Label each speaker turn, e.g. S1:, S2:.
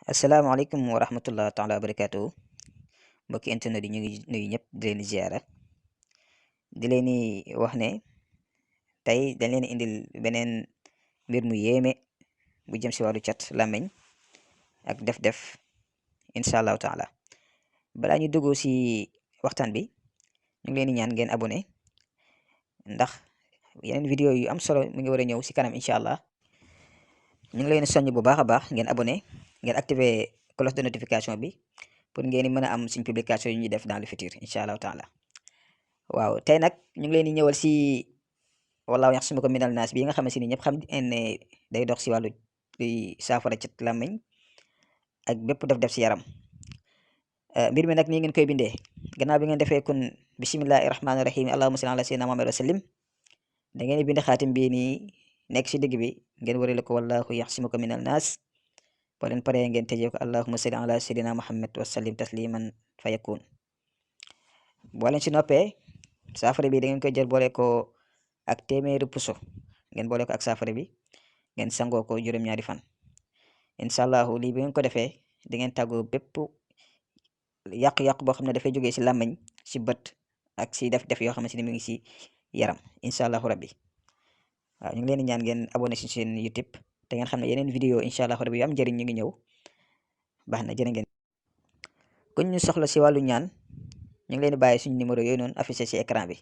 S1: asalaamaaleykum wa rahmatullah taala wa barakaatu mbokki internet yi ñu ngi nuyu ñëpp di leen ziara di leen di wax ne tey dañ leen indil beneen mbir mu yéeme bu jëm si wàllu cat làmmiñ ak def-def incha allahu taala balaa ñu dugg si waxtaan bi ñu ngi leen di ñaan ngeen abonné ndax yeneen vidéo yu am solo mi ngi war a ñëw si kanam incha allah ñu ngi leen di soññ bu baax a baax ngeen abonné ngeen activé cloche de notification bi pour ngeen mën a am suñ publication yu ñuy def dans le futur incha allahu taala waaw tey nag ñu ngi leen di ñëwal si wallaahu yaxsimuka minal naas bi nga xamante ni ñëpp xam ne day dox si wàllu saafara cat làmmiñ ak bépp def-def si yaram mbir mi nag nii ngeen koy bindee gannaaw bi ngeen defee kun bisimillahi rahmaani rahim allahumma salli ala sayyidina muhammad wa sallim da ngeen di bind xaatim bii nii nekk si digg bi ngeen warale ko wallaahu yaxsimuka minal naas boo leen paree ngeen tëjee ko allahumma salli ala sayyidina muhammad wa sallim tasliman fa yakun boo leen si noppee saafara bi da ngeen koy jël boole ko ak téeméeri puso ngeen boole ko ak saafara bi ngeen sangoo ko juróom-ñaari fan incha allahu lii bi ngeen ko defee di ngeen tàggoo bépp yàq-yàq boo xam ne dafay jógee si làmmiñ si bët ak si def-def yoo xamante ni mu ngi si yaram incha allahu rabbi waaw ñu ngi leen di ñaan ngeen abonné si seen YouTube te ngeen xam ne yeneen vidéo incha allahu rabbi yu am njëriñ ñu ngi ñëw baax na jërë ngeen. kuñ ñu soxla si wàllu ñaan ñu ngi leen di bàyyi suñu numéro yooyu noonu affiché si écran bi.